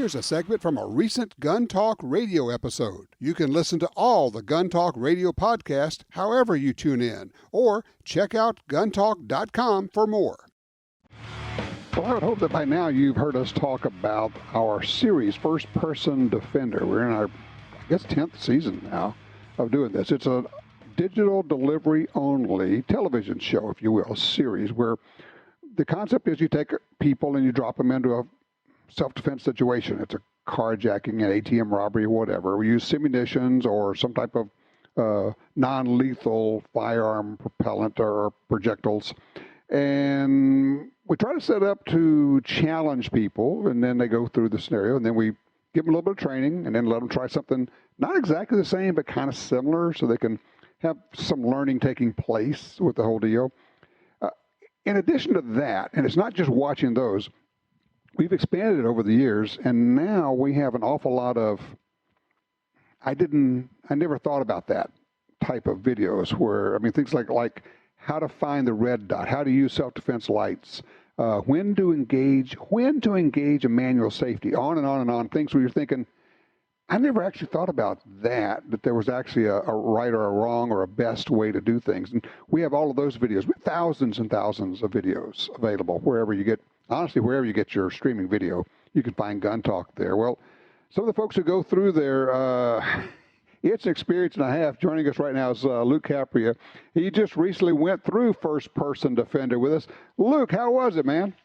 Here's a segment from a recent Gun Talk Radio episode. You can listen to all the Gun Talk Radio podcasts however you tune in, or check out guntalk.com for more. Well, I would hope that by now you've heard us talk about our series, First Person Defender. We're in our, 10th season now of doing this. It's a digital delivery only television show, if you will, series where the concept is you take people and you drop them into a self-defense situation. It's a carjacking, an ATM robbery, whatever. We use simunitions or some type of non-lethal firearm propellant or projectiles. And we try to set up to challenge people, and then they go through the scenario, and then we give them a little bit of training, and then let them try something not exactly the same, but kind of similar, so they can have some learning taking place with the whole deal. In addition to that, and it's not just watching those, we've expanded it over the years, and now we have an awful lot of, I never thought about that type of videos where, things like how to find the red dot, how to use self-defense lights, when to engage a manual safety, on and on and on, things where you're thinking, I never actually thought about that there was actually a right or a wrong or a best way to do things. And we have all of those videos, with thousands and thousands of videos available wherever you get your streaming video. You can find Gun Talk there. Well, some of the folks who go through there, it's an experience and a half. Joining us right now is Luke Capria. He just recently went through First Person Defender with us. Luke, how was it, man?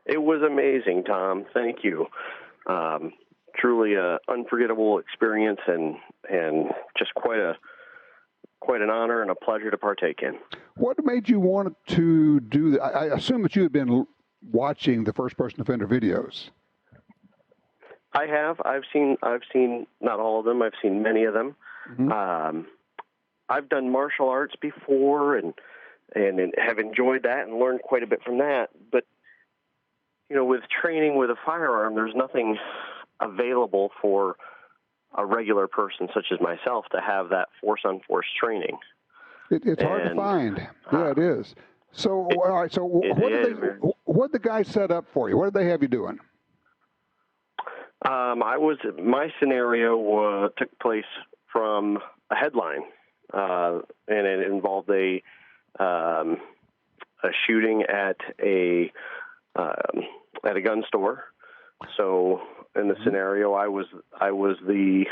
It was amazing, Tom. Thank you. Truly an unforgettable experience and just quite an honor and a pleasure to partake in. What made you want to do that? I assume that you had been watching the First Person Defender videos. I have. I've seen not all of them. I've seen many of them. Mm-hmm. I've done martial arts before and have enjoyed that and learned quite a bit from that. But with training with a firearm, there's nothing available for a regular person such as myself to have that force-on-force training. It's hard to find. Yeah, it is. So, all right. So, what did the guys set up for you? What did they have you doing? My scenario took place from a headline, and it involved a shooting at a gun store. So in the scenario, I was the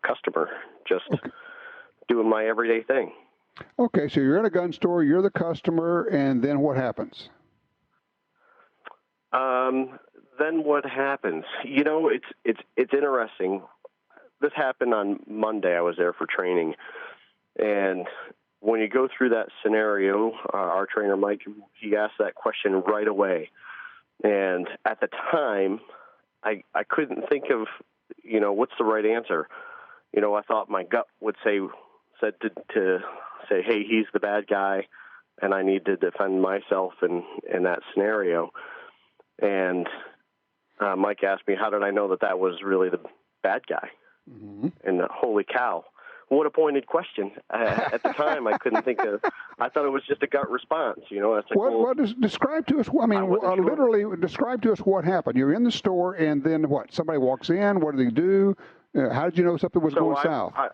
customer, just doing my everyday thing. Okay, so you're in a gun store, you're the customer, and then what happens? Then what happens? It's interesting. This happened on Monday. I was there for training, and when you go through that scenario, our trainer Mike, he asked that question right away. And at the time, I couldn't think of, what's the right answer. I thought my gut would said to say, hey, he's the bad guy, and I need to defend myself in that scenario. And Mike asked me, how did I know that was really the bad guy? Mm-hmm. And holy cow, what a pointed question. At the time, I couldn't think of. I thought it was just a gut response. Describe to us. Literally describe to us what happened. You're in the store, and then what? Somebody walks in. What do they do? How did you know something was going south? I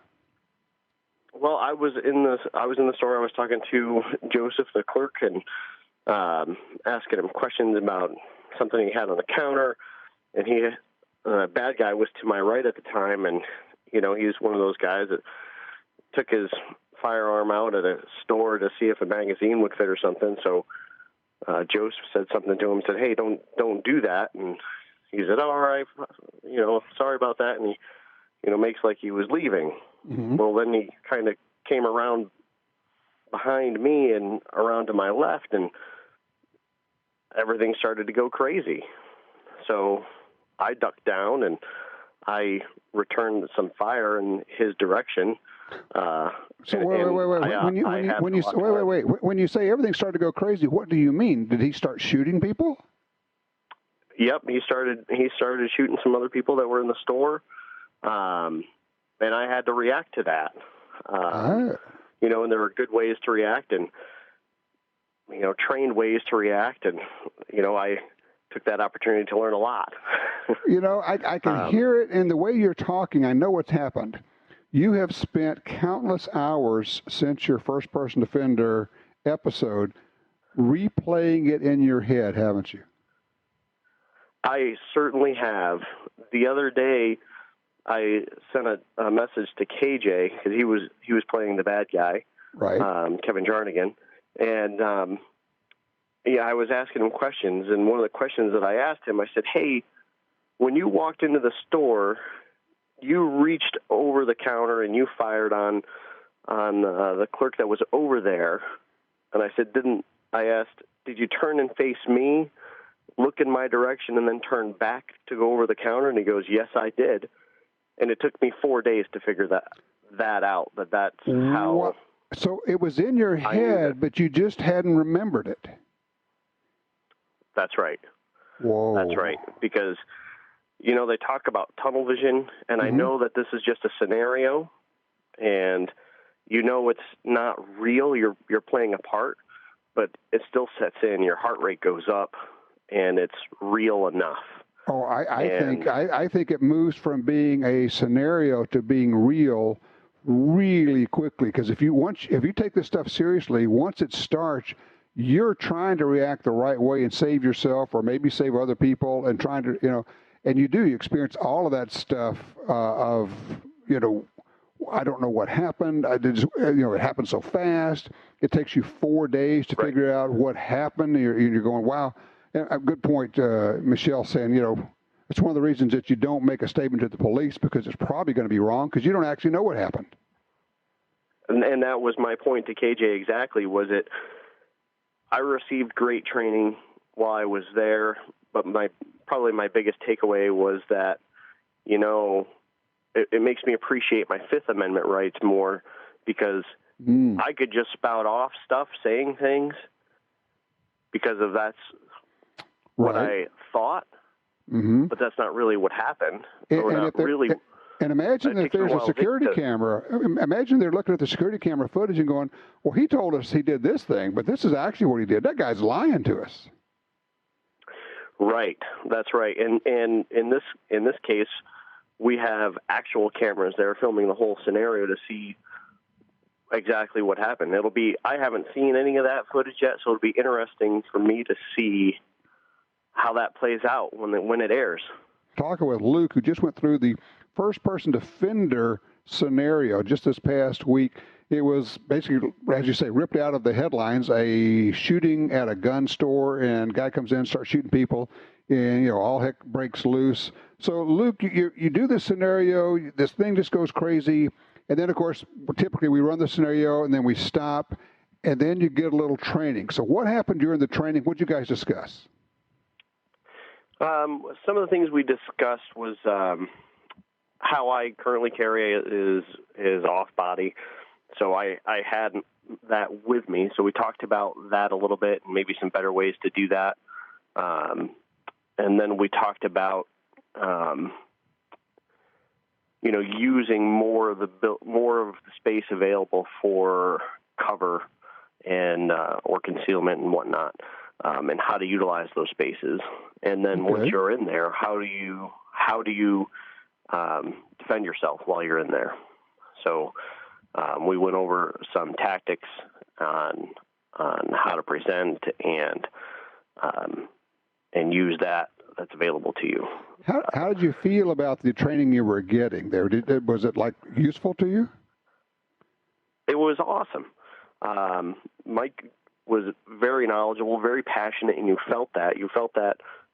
was in the store. I was talking to Joseph, the clerk, and asking him questions about something he had on the counter. And the bad guy was to my right at the time, and he was one of those guys that took his firearm out at a store to see if a magazine would fit or something. So Joseph said something to him, said, hey, don't do that. And he said, all right, sorry about that. And he, makes like he was leaving. Mm-hmm. Well, then he kind of came around behind me and around to my left, and everything started to go crazy. So I ducked down and I returned some fire in his direction. When you say everything started to go crazy, what do you mean? Did he start shooting people? Yep, he started shooting some other people that were in the store, and I had to react to that. And there were good ways to react and trained ways to react, and took that opportunity to learn a lot. I can hear it in the way you're talking. I know what's happened. You have spent countless hours since your first person defender episode replaying it in your head, haven't you? I certainly have. The other day, I sent a message to KJ because he was playing the bad guy, right? Kevin Jarnigan, and I was asking him questions. And one of the questions that I asked him, I said, "Hey, when you walked into the store, you reached over the counter and you fired on the clerk that was over there." And I said, I asked, "Did you turn and face me, look in my direction, and then turn back to go over the counter?" And he goes, "Yes, I did." And it took me 4 days to figure that out. That's how. What? So it was in your head, but you just hadn't remembered it. That's right. Whoa. That's right. Because, they talk about tunnel vision, and I know that this is just a scenario, and it's not real. You're playing a part, but it still sets in. Your heart rate goes up, and it's real enough. Oh, I think it moves from being a scenario to being real really quickly. Because if you take this stuff seriously, once it starts, you're trying to react the right way and save yourself, or maybe save other people, and trying to and you experience all of that stuff I don't know what happened. It happened so fast. It takes you 4 days to figure out what happened. You're going, wow. A good point, Michelle, saying, it's one of the reasons that you don't make a statement to the police, because it's probably going to be wrong because you don't actually know what happened. And that was my point to KJ exactly, I received great training while I was there, but probably my biggest takeaway was that, it makes me appreciate my Fifth Amendment rights more, because I could just spout off stuff, saying things, because that's what I thought, but that's not really what happened. So and imagine if there's a security camera. Imagine they're looking at the security camera footage and going, well, he told us he did this thing, but this is actually what he did. That guy's lying to us. Right. That's right. And in this case, we have actual cameras there filming the whole scenario to see exactly what happened. I haven't seen any of that footage yet, so it'll be interesting for me to see how that plays out when it airs. Talking with Luke, who just went through the first-person defender scenario just this past week. It was basically, as you say, ripped out of the headlines, a shooting at a gun store, and guy comes in, starts shooting people, and, all heck breaks loose. So, Luke, you do this scenario, this thing just goes crazy, and then, of course, typically we run the scenario, and then we stop, and then you get a little training. So what happened during the training? What did you guys discuss? Some of the things we discussed was how I currently carry is off body. So I had that with me. So we talked about that a little bit, and maybe some better ways to do that. And then we talked about using more of the space available for cover and or concealment and whatnot, and how to utilize those spaces. And then once you're in there, how do you defend yourself while you're in there? So we went over some tactics on how to present and use that's available to you. How did you feel about the training you were getting there? Was it useful to you? It was awesome. Mike was very knowledgeable, very passionate, and you felt that.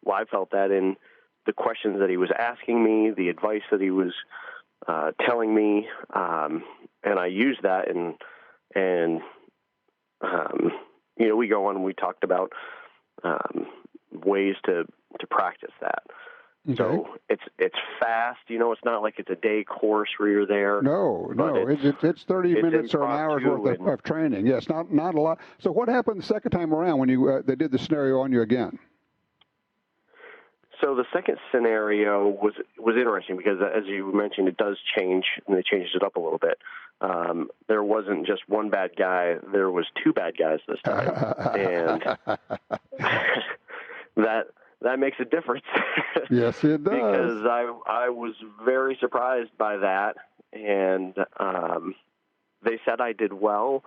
Well, I felt that in the questions that he was asking me, the advice that he was telling me, and I used that. And we go on and we talked about ways to practice that. Okay. So it's fast. It's not like it's a day course where you're there. No. It's 30 minutes or an hour's worth of training. Yes, not a lot. So what happened the second time around when they did the scenario on you again? So the second scenario was interesting because, as you mentioned, it does change, and they changed it up a little bit. There wasn't just one bad guy; there was two bad guys this time, and that that makes a difference. Yes, it does. Because I was very surprised by that, and they said I did well.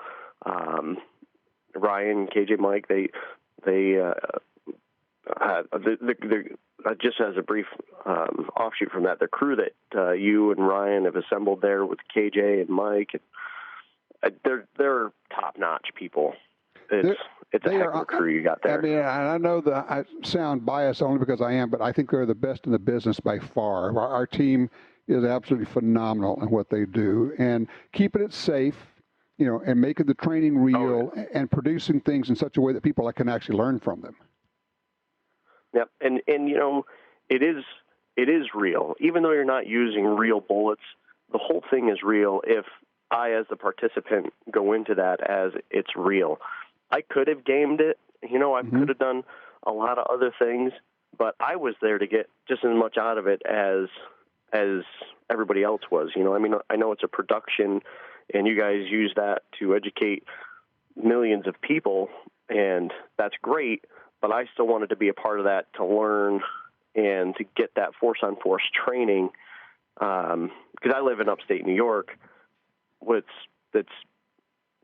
Ryan, KJ, Mike, they just as a brief offshoot from that, the crew that you and Ryan have assembled there with KJ and Mike, they're top-notch people. It's a heck of a crew you got there. I mean, I know that I sound biased only because I am, but I think they're the best in the business by far. Our team is absolutely phenomenal in what they do, and keeping it safe, and making the training real, and producing things in such a way that people can actually learn from them. Yep, and it is real. Even though you're not using real bullets, the whole thing is real if I, as the participant, go into that as it's real. I could have gamed it. I could have done a lot of other things, but I was there to get just as much out of it as everybody else was. I know it's a production, and you guys use that to educate millions of people, and that's great, but I still wanted to be a part of that to learn and to get that force-on-force training, because I live in upstate New York,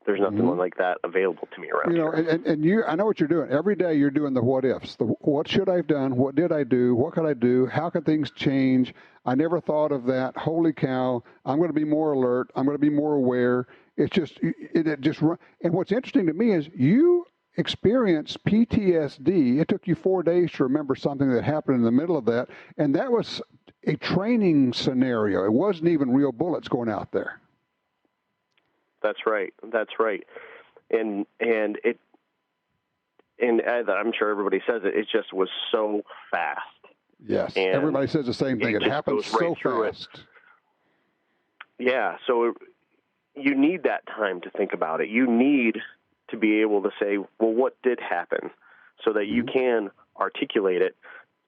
there's nothing like that available to me around here. And I know what you're doing. Every day you're doing the what ifs. What should I have done? What did I do? What could I do? How could things change? I never thought of that. Holy cow, I'm going to be more alert. I'm going to be more aware. It's just, and what's interesting to me is you experienced PTSD. It took you 4 days to remember something that happened in the middle of that. And that was a training scenario. It wasn't even real bullets going out there. That's right. And as I'm sure everybody says it just was so fast. Yes, and everybody says the same thing. It happens so fast. Yeah, so you need that time to think about it. You need to be able to say, well, what did happen, so that you can articulate it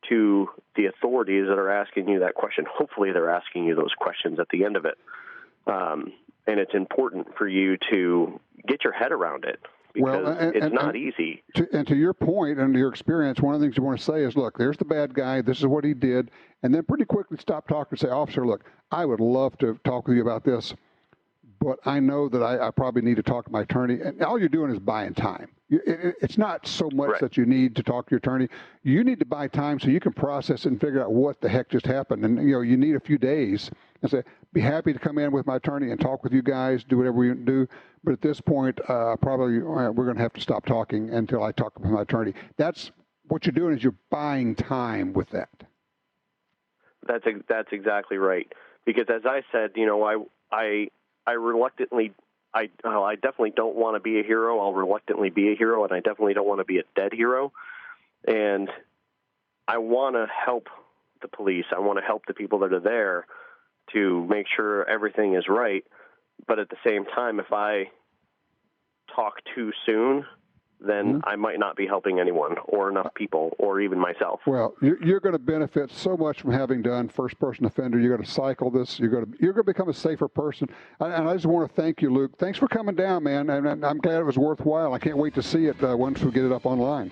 to the authorities that are asking you that question. Hopefully they're asking you those questions at the end of it. And it's important for you to get your head around it, because it's not easy. To your point and to your experience, one of the things you want to say is, look, there's the bad guy. This is what he did. And then pretty quickly stop talking and say, officer, look, I would love to talk with you about this, but I know that I probably need to talk to my attorney. And all you're doing is buying time. It's not so much that you need to talk to your attorney. You need to buy time so you can process it and figure out what the heck just happened. And, you need a few days and say, be happy to come in with my attorney and talk with you guys, do whatever we do. But at this point, probably we're going to have to stop talking until I talk with my attorney. That's what you're doing, is you're buying time with that. That's exactly right. Because as I said, I reluctantly, I definitely don't want to be a hero. I'll reluctantly be a hero, and I definitely don't want to be a dead hero. And I want to help the police. I want to help the people that are there to make sure everything is right. But at the same time, if I talk too soon, then I might not be helping anyone or enough people or even myself. Well, you're going to benefit so much from having done first-person offender. You're going to cycle this. You're going to become a safer person. And I just want to thank you, Luke. Thanks for coming down, man. And I'm glad it was worthwhile. I can't wait to see it once we get it up online.